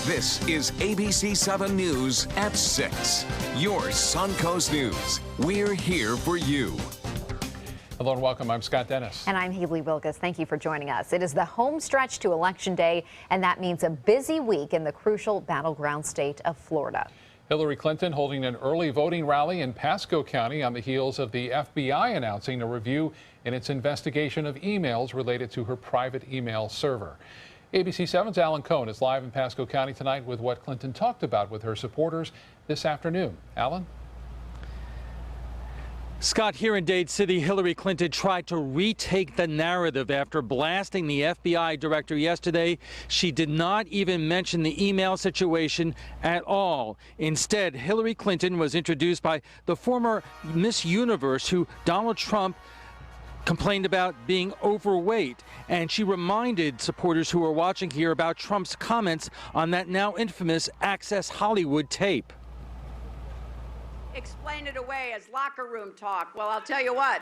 This is ABC7 News at 6. Your Suncoast News. We're here for you. Hello and welcome. I'm Scott Dennis. And I'm Haley Wilgus. Thank you for joining us. It is the home stretch to Election Day, and that means a busy week in the crucial battleground state of Florida. Hillary Clinton holding an early voting rally in Pasco County on the heels of the FBI announcing a review in its investigation of emails related to her private email server. ABC7's Alan Cohn is live in Pasco County tonight with what Clinton talked about with her supporters this afternoon. Alan? Scott, here in Dade City, Hillary Clinton tried to retake the narrative after blasting the FBI director yesterday. She did not even mention the email situation at all. Instead, Hillary Clinton was introduced by the former Miss Universe, who Donald Trump complained about being overweight, and she reminded supporters who were watching here about Trump's comments on that now infamous Access Hollywood tape. Explain it away as locker room talk. Well, I'll tell you what,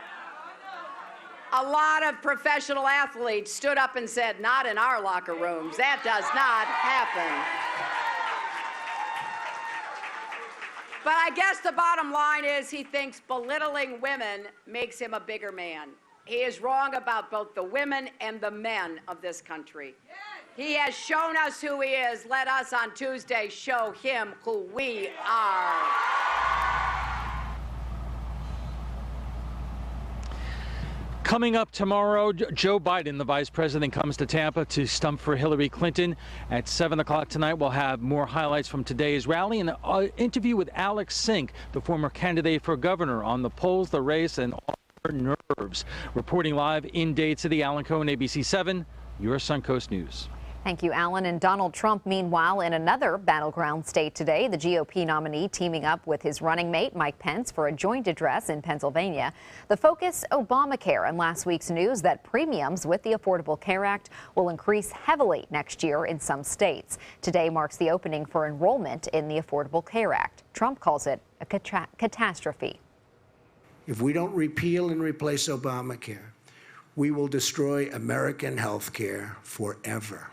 a lot of professional athletes stood up and said, not in our locker rooms. That does not happen. But I guess the bottom line is he thinks belittling women makes him a bigger man. He is wrong about both the women and the men of this country. He has shown us who he is. Let us on Tuesday show him who we are. Coming up tomorrow, Joe Biden, the vice president, comes to Tampa to stump for Hillary Clinton. At 7 o'clock tonight, we'll have more highlights from today's rally and an interview with Alex Sink, the former candidate for governor, on the polls, the race, and all her nerves. Reporting live in Dade City, Alan Cohn, ABC7, your Suncoast News. Thank you, Alan. And Donald Trump, meanwhile, in another battleground state today, the GOP nominee teaming up with his running mate, Mike Pence, for a joint address in Pennsylvania. The focus, Obamacare, and last week's news that premiums with the Affordable Care Act will increase heavily next year in some states. Today marks the opening for enrollment in the Affordable Care Act. Trump calls it a catastrophe. If we don't repeal and replace Obamacare, we will destroy American health care forever.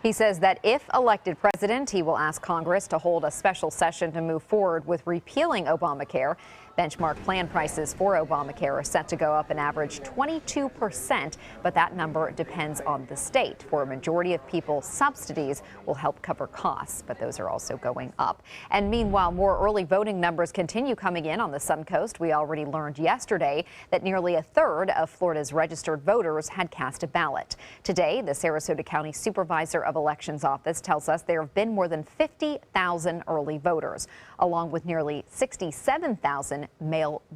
He says that if elected president, he will ask Congress to hold a special session to move forward with repealing Obamacare. Benchmark plan prices for Obamacare are set to go up an average 22%, but that number depends on the state. For a majority of people, subsidies will help cover costs, but those are also going up. And meanwhile, more early voting numbers continue coming in on the Suncoast. We already learned yesterday that nearly a third of Florida's registered voters had cast a ballot. Today, the Sarasota County Supervisor of Elections Office tells us there have been more than 50,000 early voters, along with nearly 67,000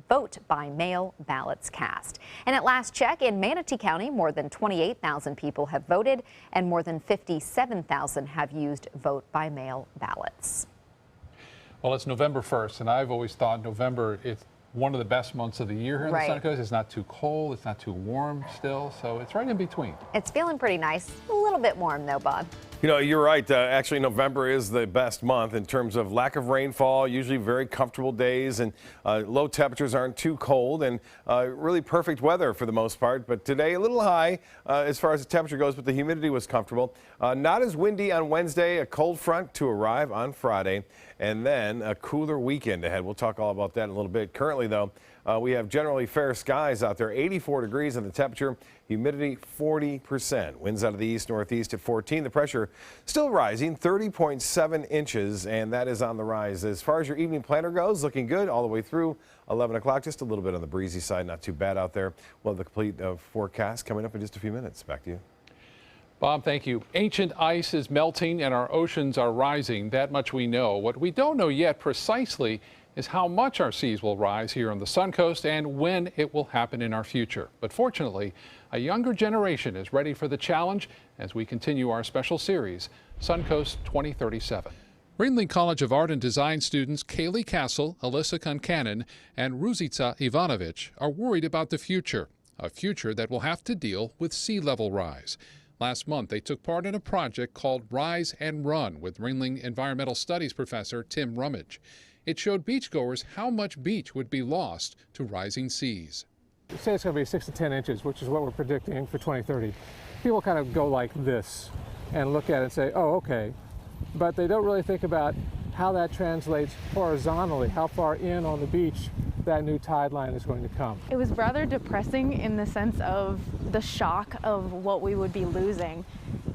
vote-by-mail ballots cast. And at last check, in Manatee County, more than 28,000 people have voted and more than 57,000 have used vote-by-mail ballots. Well, it's November 1st, and I've always thought November is one of the best months of the year here in the Suncoast. It's not too cold, it's not too warm still, so it's right in between. It's feeling pretty nice. A little bit warm, though, Bob. You know, you're right. Actually, November is the best month in terms of lack of rainfall, usually very comfortable days, and low temperatures aren't too cold, and really perfect weather for the most part. But today, a little high as far as the temperature goes, but the humidity was comfortable. Not as windy on Wednesday, a cold front to arrive on Friday, and then a cooler weekend ahead. We'll talk all about that in a little bit. Currently, though, we have generally fair skies out there, 84 degrees in the temperature, humidity 40%. Winds out of the east-northeast at 14. The pressure still rising, 30.7 inches, and that is on the rise. As far as your evening planner goes, looking good all the way through 11 o'clock. Just a little bit on the breezy side, not too bad out there. We'll have the complete forecast coming up in just a few minutes. Back to you. Bob, thank you. Ancient ice is melting and our oceans are rising. That much we know. What we don't know yet precisely is how much our seas will rise here on the Suncoast and when it will happen in our future. But fortunately, a younger generation is ready for the challenge as we continue our special series, Suncoast 2037. Ringling College of Art and Design students Kaylee Castle, Alyssa Concanon, and Ruzica Ivanovic are worried about the future, a future that will have to deal with sea level rise. Last month, they took part in a project called Rise and Run with Ringling Environmental Studies professor Tim Rummage. It showed beachgoers how much beach would be lost to rising seas. We say it's going to be 6 to 10 inches, which is what we're predicting for 2030. People kind of go like this. and look at it and say, oh, okay. But they don't really think about how that translates horizontally, how far in on the beach that new tide line is going to come. It was rather depressing in the sense of the shock of what we would be losing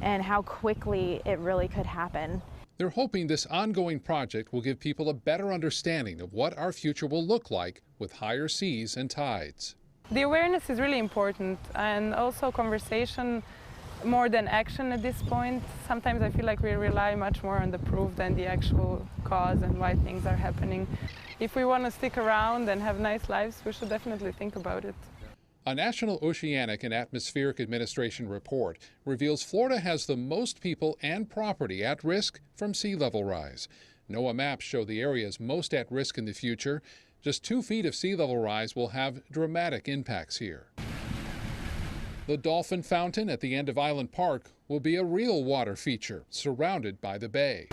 and how quickly it really could happen. They're hoping this ongoing project will give people a better understanding of what our future will look like with higher seas and tides. The awareness is really important, and also conversation more than action at this point. Sometimes I feel like we rely much more on the proof than the actual cause and why things are happening. If we want to stick around and have nice lives, we should definitely think about it. A National Oceanic and Atmospheric Administration report reveals Florida has the most people and property at risk from sea level rise. NOAA maps show the areas most at risk in the future. Just 2 feet of sea level rise will have dramatic impacts here. The Dolphin Fountain at the end of Island Park will be a real water feature, surrounded by the bay.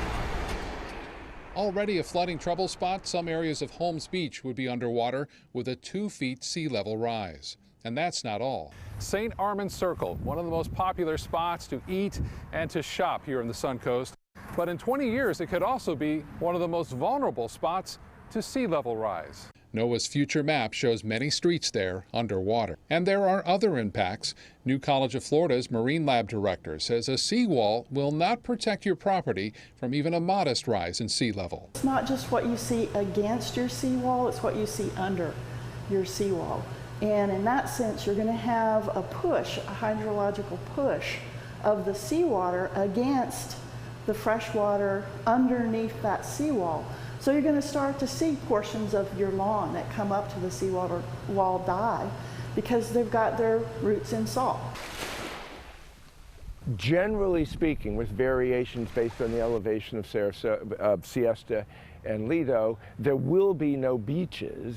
Already a flooding trouble spot, some areas of Holmes Beach would be underwater with a 2 feet sea level rise. And that's not all. St. Armand Circle, one of the most popular spots to eat and to shop here in the Suncoast. But in 20 years, it could also be one of the most vulnerable spots to sea level rise. NOAA's future map shows many streets there underwater. And there are other impacts. New College of Florida's Marine Lab director says a seawall will not protect your property from even a modest rise in sea level. It's not just what you see against your seawall, it's what you see under your seawall. And in that sense, you're going to have a push, a hydrological push of the seawater against the fresh water underneath that seawall. So you're going to start to see portions of your lawn that come up to the seawater wall die because they've got their roots in salt. Generally speaking, with variations based on the elevation of Siesta and Lido, there will be no beaches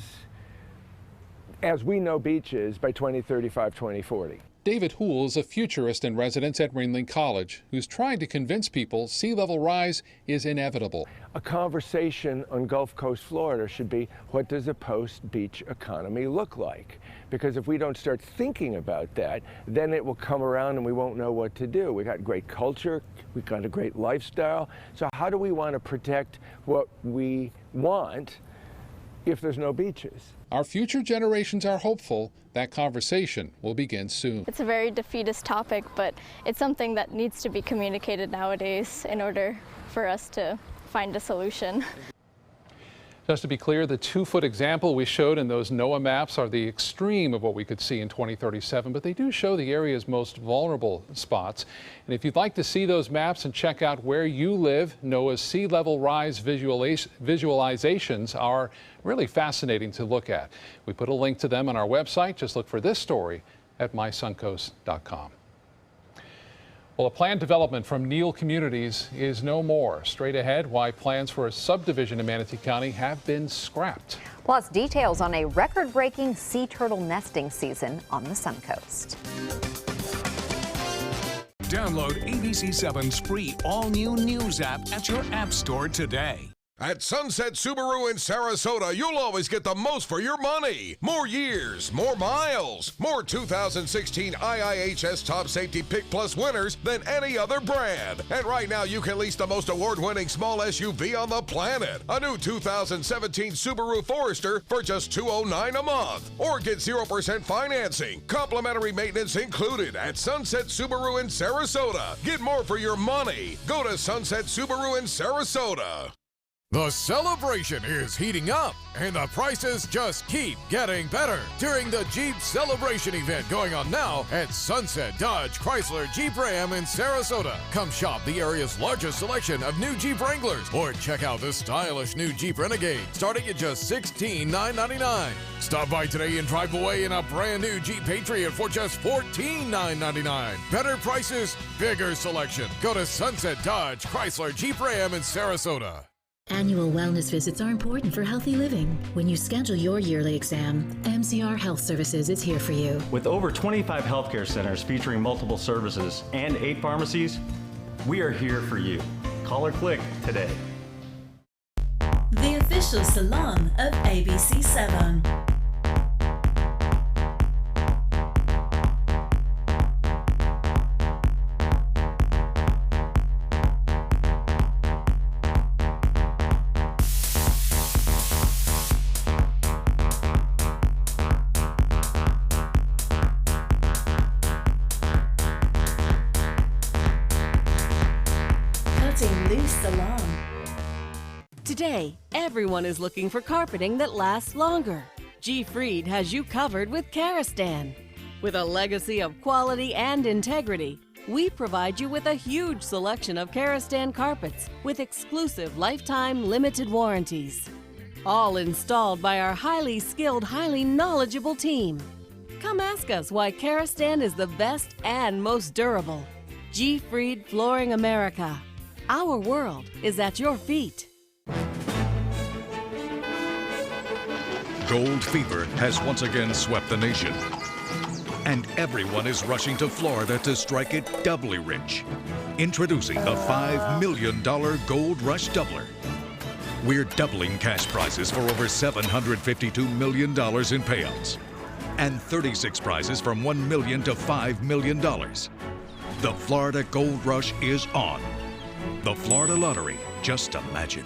as we know beaches by 2035, 2040. David Houle is a futurist in residence at Ringling College who's trying to convince people sea level rise is inevitable. A conversation on Gulf Coast Florida should be, what does a post-beach economy look like? Because if we don't start thinking about that, then it will come around and we won't know what to do. We've got great culture, we've got a great lifestyle. So how do we want to protect what we want if there's no beaches? Our future generations are hopeful that conversation will begin soon. It's a very defeatist topic, but it's something that needs to be communicated nowadays in order for us to find a solution. Just to be clear, the 2-foot example we showed in those NOAA maps are the extreme of what we could see in 2037, but they do show the area's most vulnerable spots. And if you'd like to see those maps and check out where you live, NOAA's sea level rise visualizations are really fascinating to look at. We put a link to them on our website. Just look for this story at mysuncoast.com. Well, a planned development from Neal Communities is no more. Straight ahead, why plans for a subdivision in Manatee County have been scrapped. Plus, details on a record-breaking sea turtle nesting season on the Suncoast. Download ABC7's free all-new news app at your app store today. At Sunset Subaru in Sarasota, you'll always get the most for your money. More years, more miles, more 2016 IIHS Top Safety Pick Plus winners than any other brand. And right now, you can lease the most award-winning small SUV on the planet. A new 2017 Subaru Forester for just $209 a month. Or get 0% financing. Complimentary maintenance included at Sunset Subaru in Sarasota. Get more for your money. Go to Sunset Subaru in Sarasota. The celebration is heating up, and the prices just keep getting better during the Jeep Celebration event going on now at Sunset Dodge Chrysler Jeep Ram in Sarasota. Come shop the area's largest selection of new Jeep Wranglers, or check out the stylish new Jeep Renegade starting at just $16,999. Stop by today and drive away in a brand new Jeep Patriot for just $14,999. Better prices, bigger selection. Go to Sunset Dodge Chrysler Jeep Ram in Sarasota. Annual wellness visits are important for healthy living. When you schedule your yearly exam, MCR Health Services is here for you. With over 25 healthcare centers featuring multiple services and 8 pharmacies, we are here for you. Call or click today. The official salon of ABC7. Reporting Lou Salon. Today, everyone is looking for carpeting that lasts longer. G. Fried has you covered with Karastan. With a legacy of quality and integrity, we provide you with a huge selection of Karastan carpets with exclusive lifetime limited warranties. All installed by our highly skilled, highly knowledgeable team. Come ask us why Karastan is the best and most durable. G. Fried Flooring America. Our world is at your feet. Gold fever has once again swept the nation. And everyone is rushing to Florida to strike it doubly rich. Introducing the $5 million Gold Rush Doubler. We're doubling cash prizes for over $752 million in payouts. And 36 prizes from $1 million to $5 million. The Florida Gold Rush is on. The Florida Lottery, just imagine.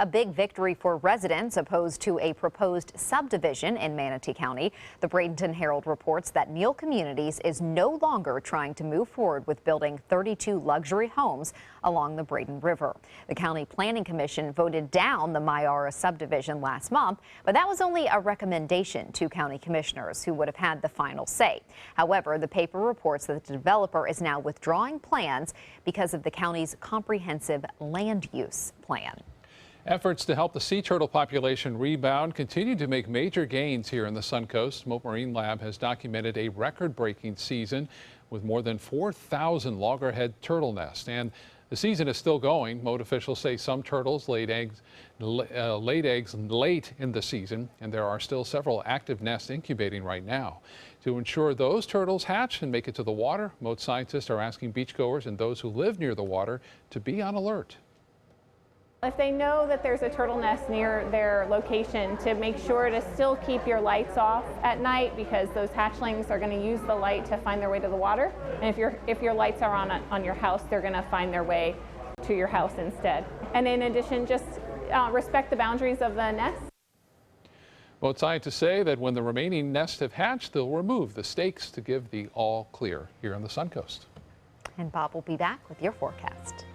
A big victory for residents opposed to a proposed subdivision in Manatee County. The Bradenton Herald reports that Neal Communities is no longer trying to move forward with building 32 luxury homes along the Braden River. The County Planning Commission voted down the Myara subdivision last month, but that was only a recommendation to county commissioners who would have had the final say. However, the paper reports that the developer is now withdrawing plans because of the county's comprehensive land use plan. Efforts to help the sea turtle population rebound continue to make major gains here in the Suncoast. Mote Marine Lab has documented a record-breaking season with more than 4,000 loggerhead turtle nests. And the season is still going. Mote officials say some turtles laid eggs late in the season, and there are still several active nests incubating right now. To ensure those turtles hatch and make it to the water, Mote scientists are asking beachgoers and those who live near the water to be on alert. If they know that there's a turtle nest near their location, to make sure to still keep your lights off at night, because those hatchlings are going to use the light to find their way to the water. And if your lights are on your house, they're going to find their way to your house instead. And in addition, just respect the boundaries of the nest. Mote scientists say that when the remaining nests have hatched, they'll remove the stakes to give the all clear here on the Suncoast. And Bob will be back with your forecast.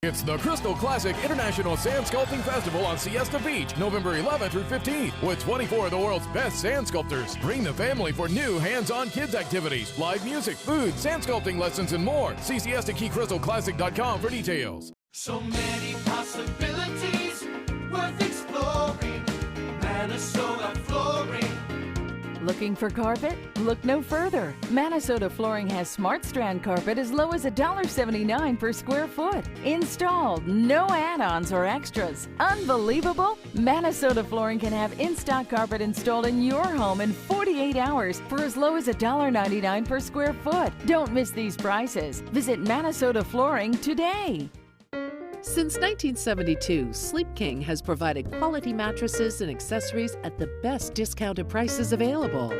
It's the Crystal Classic International Sand Sculpting Festival on Siesta Beach, November 11th through 15th, with 24 of the world's best sand sculptors. Bring the family for new hands-on kids activities, live music, food, sand sculpting lessons, and more. See siestakeycrystalclassic.com for details. So many possibilities worth exploring. Minnesota Flooring. Looking for carpet? Look no further. Minnesota Flooring has Smart Strand carpet as low as $1.79 per square foot. Installed, no add-ons or extras. Unbelievable? Minnesota Flooring can have in-stock carpet installed in your home in 48 hours for as low as $1.99 per square foot. Don't miss these prices. Visit Minnesota Flooring today. Since 1972, Sleep King has provided quality mattresses and accessories at the best discounted prices available.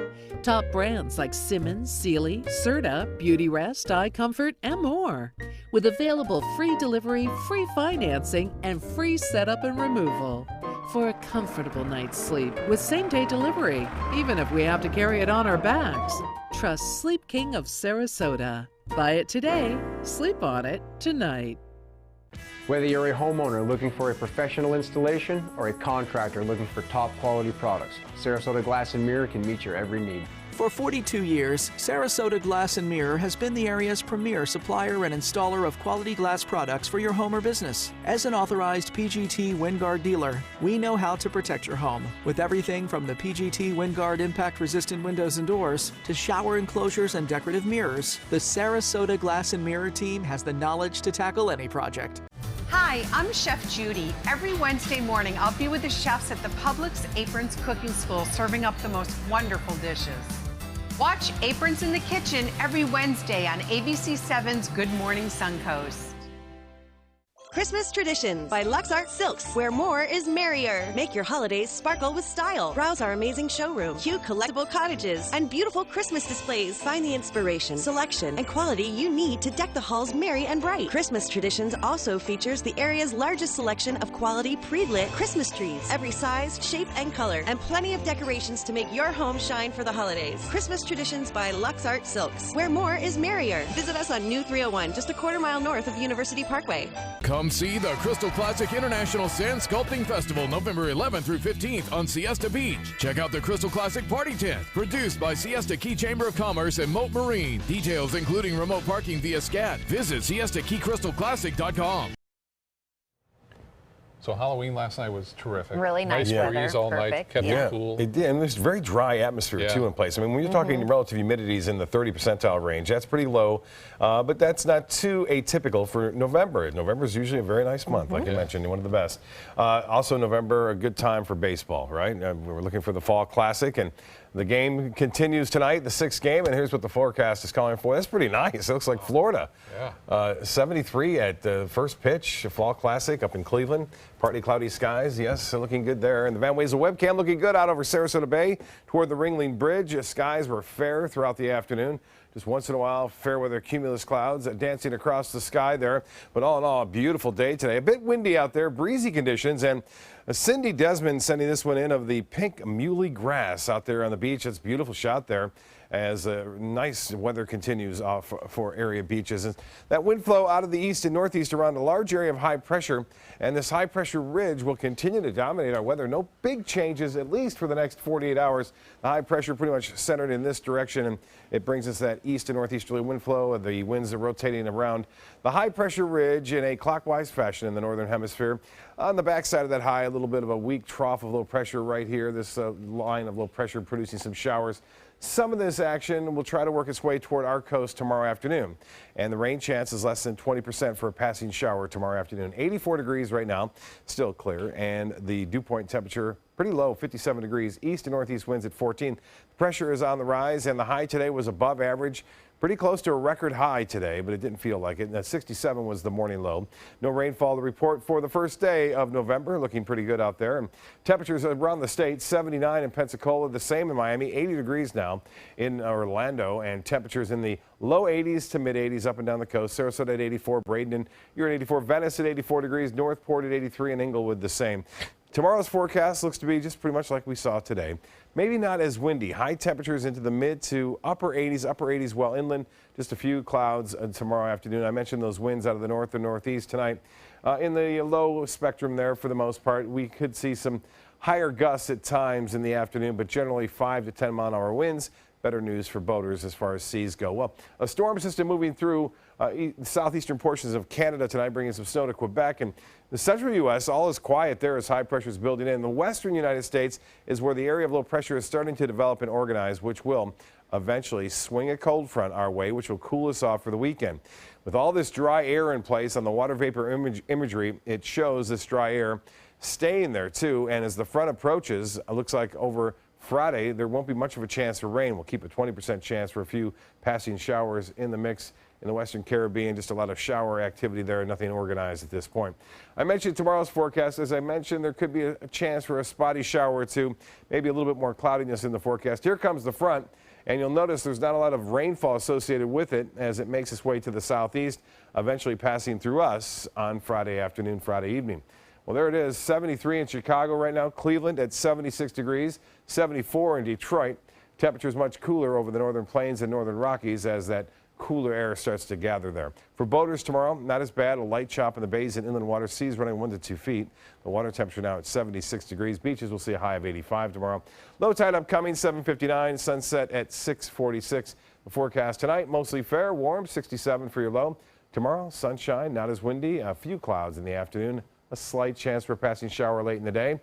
Top brands like Simmons, Sealy, Serta, Beautyrest, iComfort, and more. With available free delivery, free financing, and free setup and removal. For a comfortable night's sleep with same-day delivery, even if we have to carry it on our backs. Trust Sleep King of Sarasota. Buy it today, sleep on it tonight. Whether you're a homeowner looking for a professional installation or a contractor looking for top quality products, Sarasota Glass and Mirror can meet your every need. For 42 years, Sarasota Glass and Mirror has been the area's premier supplier and installer of quality glass products for your home or business. As an authorized PGT WindGuard dealer, we know how to protect your home with everything from the PGT WindGuard impact-resistant windows and doors to shower enclosures and decorative mirrors. The Sarasota Glass and Mirror team has the knowledge to tackle any project. Hi, I'm Chef Judy. Every Wednesday morning, I'll be with the chefs at the Publix Aprons Cooking School serving up the most wonderful dishes. Watch Aprons in the Kitchen every Wednesday on ABC7's Good Morning Suncoast. Christmas Traditions by Lux Art Silks, where more is merrier. Make your holidays sparkle with style. Browse our amazing showroom, cute collectible cottages, and beautiful Christmas displays. Find the inspiration, selection, and quality you need to deck the halls merry and bright. Christmas Traditions also features the area's largest selection of quality pre-lit Christmas trees, every size, shape, and color, and plenty of decorations to make your home shine for the holidays. Christmas Traditions by Lux Art Silks, where more is merrier. Visit us on New 301, just a quarter-mile north of University Parkway. Come see the Crystal Classic International Sand Sculpting Festival November 11th through 15th on Siesta Beach. Check out the Crystal Classic Party Tent, produced by Siesta Key Chamber of Commerce and Moat Marine. Details including remote parking via SCAT. Visit SiestaKeyCrystalClassic.com. So Halloween last night was terrific. Really nice weather. Breeze all night, kept it cool. It did, and there's a very dry atmosphere too in place. I mean, when you're talking relative humidities in the 30 percentile range, that's pretty low, but that's not too atypical for November. November is usually a very nice month, like you mentioned, one of the best. Also, November, a good time for baseball, right? We're looking for the Fall Classic, and the game continues tonight, the 6th game, and here's what the forecast is calling for. That's pretty nice. It looks like Florida. 73 at the first pitch, Fall Classic up in Cleveland. Partly cloudy skies, yes, looking good there. And the Van Wezel webcam looking good out over Sarasota Bay toward the Ringling Bridge. Skies were fair throughout the afternoon. Just once in a while, fair weather cumulus clouds dancing across the sky there. But all in all, a beautiful day today. A bit windy out there, breezy conditions. And Cindy Desmond sending this one in of the pink muley grass out there on the beach. That's a beautiful shot there as nice weather continues for area beaches. And that wind flow out of the east and northeast around a large area of high pressure, and this high pressure ridge will continue to dominate our weather. No big changes, at least for the next 48 hours. The high pressure pretty much centered in this direction, and it brings us that east and northeasterly wind flow. The winds are rotating around the high pressure ridge in a clockwise fashion in the northern hemisphere. On the backside of that high, a little bit of a weak trough of low pressure right here. This line of low pressure producing some showers. Some of this action will try to work its way toward our coast tomorrow afternoon. And the rain chance is less than 20% for a passing shower tomorrow afternoon. 84 degrees right now, still clear. And the dew point temperature pretty low, 57 degrees. East and northeast winds at 14. The pressure is on the rise, and the high today was above average. Pretty close to a record high today, but it didn't feel like it. And 67 was the morning low. No rainfall to report for the first day of November. Looking pretty good out there. And temperatures around the state, 79 in Pensacola, the same in Miami, 80 degrees now in Orlando, and temperatures in the low 80s to mid 80s up and down the coast. Sarasota at 84, Bradenton, you're at 84, Venice at 84 degrees, Northport at 83, and Inglewood the same. Tomorrow's forecast looks to be just pretty much like we saw today. Maybe not as windy. High temperatures into the mid to upper 80s well inland. Just a few clouds tomorrow afternoon. I mentioned those winds out of the north and northeast tonight. In the low spectrum there for the most part, we could see some higher gusts at times in the afternoon, but generally 5 to 10 mile an hour winds. Better news for boaters as far as seas go. Well, a storm system moving through southeastern portions of Canada tonight, bringing some snow to Quebec. And the central U.S., all is quiet there as high pressure is building in. The western United States is where the area of low pressure is starting to develop and organize, which will eventually swing a cold front our way, which will cool us off for the weekend. With all this dry air in place on the water vapor imagery, it shows this dry air staying there too. And as the front approaches, it looks like over Friday, there won't be much of a chance for rain. We'll keep a 20% chance for a few passing showers in the mix in the Western Caribbean. Just a lot of shower activity there, nothing organized at this point. I mentioned tomorrow's forecast. As I mentioned, there could be a chance for a spotty shower or two, maybe a little bit more cloudiness in the forecast. Here comes the front, and you'll notice there's not a lot of rainfall associated with it as it makes its way to the southeast, eventually passing through us on Friday afternoon, Friday evening. Well, there it is, 73 in Chicago right now, Cleveland at 76 degrees, 74 in Detroit. Temperatures much cooler over the northern plains and northern Rockies as that cooler air starts to gather there. For boaters tomorrow, not as bad. A light chop in the bays and inland water, seas running 1 to 2 feet. The water temperature now at 76 degrees. Beaches will see a high of 85 tomorrow. Low tide upcoming, 7:59. Sunset at 6:46. The forecast tonight, mostly fair, warm, 67 for your low. Tomorrow, sunshine, not as windy. A few clouds in the afternoon. A slight chance for a passing shower late in the day.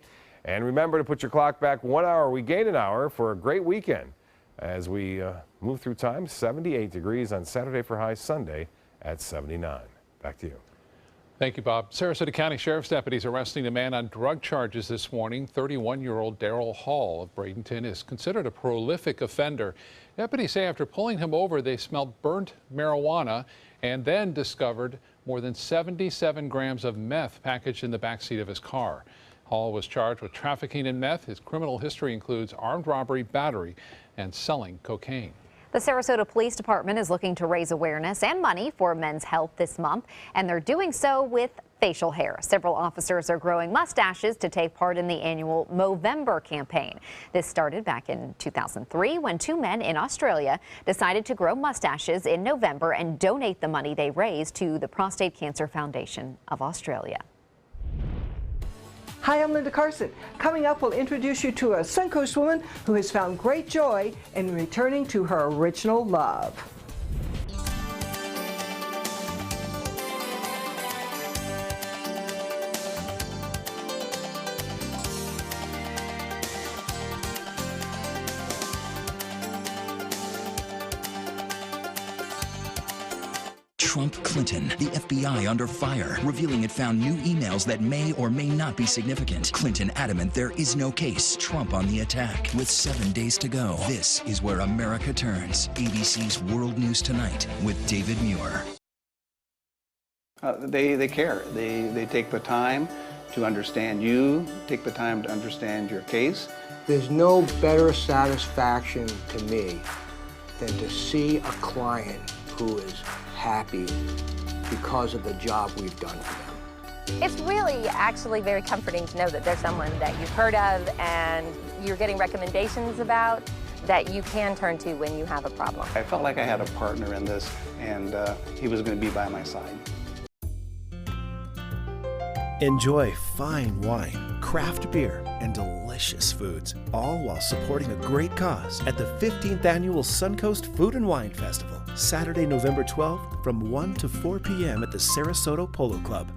And remember to put your clock back 1 hour. We gain an hour for a great weekend as we move through time. 78 degrees on Saturday for highs, Sunday at 79. Back to you. Thank you, Bob. Sarasota County Sheriff's deputies arresting a man on drug charges this morning. 31-year-old Darrell Hall of Bradenton is considered a prolific offender. Deputies say after pulling him over, they smelled burnt marijuana and then discovered more than 77 grams of meth packaged in the backseat of his car. Hall was charged with trafficking in meth. His criminal history includes armed robbery, battery, and selling cocaine. The Sarasota Police Department is looking to raise awareness and money for men's health this month, and they're doing so with facial hair. Several officers are growing mustaches to take part in the annual Movember campaign. This started back in 2003 when two men in Australia decided to grow mustaches in November and donate the money they raised to the Prostate Cancer Foundation of Australia. Hi, I'm Linda Carson. Coming up, we'll introduce you to a Suncoast woman who has found great joy in returning to her original love. Trump Clinton, the FBI under fire, revealing it found new emails that may or may not be significant. Clinton adamant there is no case. Trump on the attack with 7 days to go. This is where America turns. ABC's World News Tonight with David Muir. They care. They take the time to understand you, take the time to understand your case. There's no better satisfaction to me than to see a client who is happy because of the job we've done for them. It's really actually very comforting to know that there's someone that you've heard of and you're getting recommendations about that you can turn to when you have a problem. I felt like I had a partner in this, and he was going to be by my side. Enjoy fine wine, craft beer, and delicious foods, all while supporting a great cause at the 15th Annual Suncoast Food and Wine Festival, Saturday, November 12th from 1 to 4 p.m. at the Sarasota Polo Club.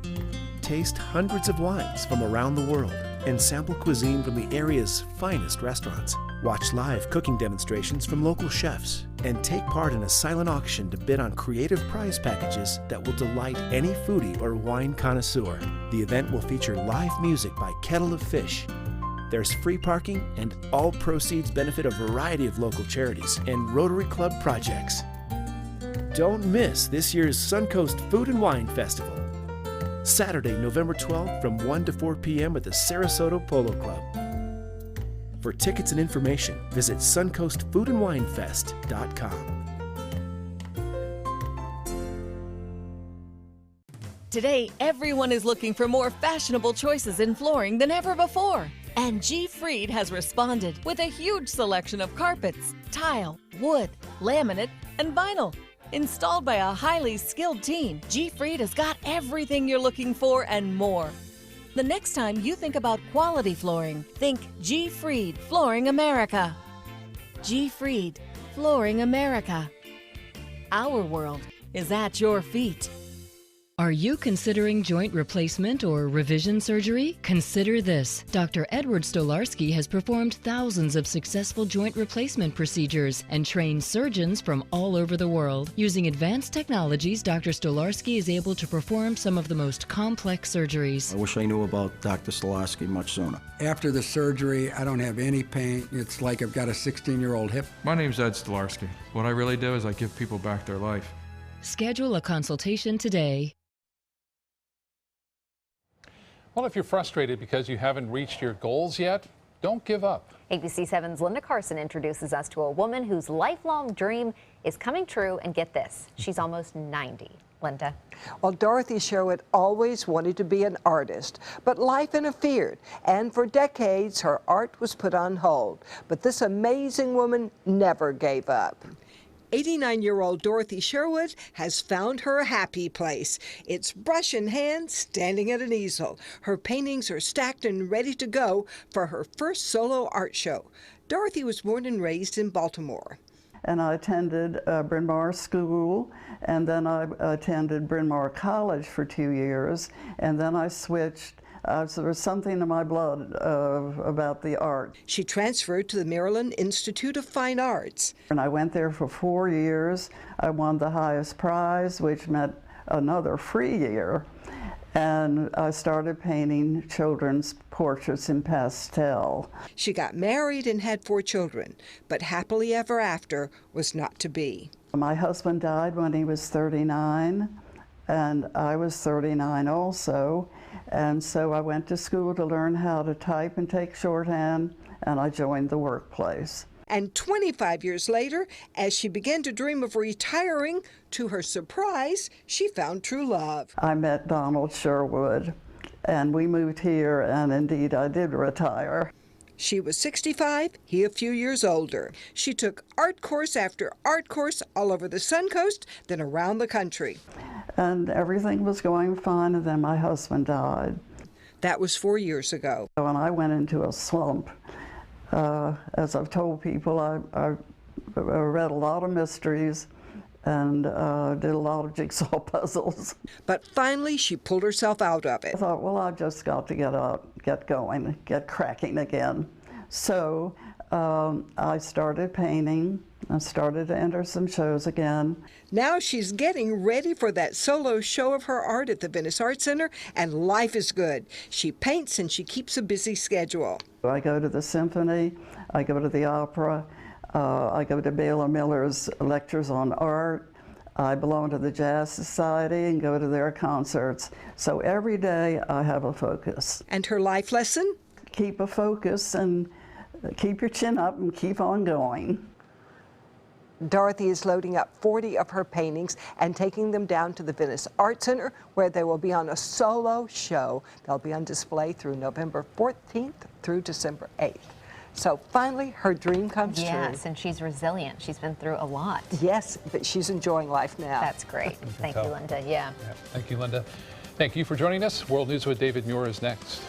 Taste hundreds of wines from around the world and sample cuisine from the area's finest restaurants. Watch live cooking demonstrations from local chefs and take part in a silent auction to bid on creative prize packages that will delight any foodie or wine connoisseur. The event will feature live music by Kettle of Fish. There's free parking, and all proceeds benefit a variety of local charities and Rotary Club projects. Don't miss this year's Suncoast Food and Wine Festival, Saturday, November 12th from 1 to 4 p.m. at the Sarasota Polo Club. For tickets and information, visit suncoastfoodandwinefest.com. Today, everyone is looking for more fashionable choices in flooring than ever before. And G. Fried has responded with a huge selection of carpets, tile, wood, laminate, and vinyl. Installed by a highly skilled team, G. Fried has got everything you're looking for and more. The next time you think about quality flooring, think G. Fried Flooring America. G. Fried Flooring America. Our world is at your feet. Are you considering joint replacement or revision surgery? Consider this. Dr. Edward Stolarski has performed thousands of successful joint replacement procedures and trained surgeons from all over the world. Using advanced technologies, Dr. Stolarski is able to perform some of the most complex surgeries. I wish I knew about Dr. Stolarski much sooner. After the surgery, I don't have any pain. It's like I've got a 16-year-old hip. My name's Ed Stolarski. What I really do is I give people back their life. Schedule a consultation today. Well, if you're frustrated because you haven't reached your goals yet, don't give up. ABC7's Linda Carson introduces us to a woman whose lifelong dream is coming true, and get this, she's almost 90. Linda. Well, Dorothy Sherwood always wanted to be an artist, but life interfered, and for decades her art was put on hold. But this amazing woman never gave up. 89-year-old Dorothy Sherwood has found her happy place. It's brush in hand, standing at an easel. Her paintings are stacked and ready to go for her first solo art show. Dorothy was born and raised in Baltimore. And I attended Bryn Mawr School, and then I attended Bryn Mawr College for 2 years, and then I switched. So there was something in my blood about the art. She transferred to the Maryland Institute of Fine Arts. And I went there for 4 years. I won the highest prize, which meant another free year. And I started painting children's portraits in pastel. She got married and had 4 children, but happily ever after was not to be. My husband died when he was 39. and I was 39 also, and so I went to school to learn how to type and take shorthand, and I joined the workplace. And 25 years later, as she began to dream of retiring, to her surprise, she found true love. I met Donald Sherwood, and we moved here, and indeed I did retire. She was 65, he a few years older. She took art course after art course all over the Suncoast, then around the country. And everything was going fine, and then my husband died. That was 4 years ago. And I went into a slump. As I've told people, I read a lot of mysteries and did a lot of jigsaw puzzles. But finally, she pulled herself out of it. I thought, well, I've just got to get up, get going, get cracking again. So I started painting. I started to enter some shows again. Now she's getting ready for that solo show of her art at the Venice Art Center, and life is good. She paints and she keeps a busy schedule. I go to the symphony, I go to the opera, I go to Baylor Miller's lectures on art. I belong to the Jazz Society and go to their concerts. So every day I have a focus. And her life lesson? Keep a focus and keep your chin up and keep on going. Dorothy is loading up 40 of her paintings and taking them down to the Venice Art Center, where they will be on a solo show. They'll be on display through November 14th through December 8th. So finally, her dream comes true. Yes, and she's resilient. She's been through a lot. Yes, but she's enjoying life now. That's great. Thank you, Linda. Yeah. Thank you, Linda. Thank you for joining us. World News with David Muir is next.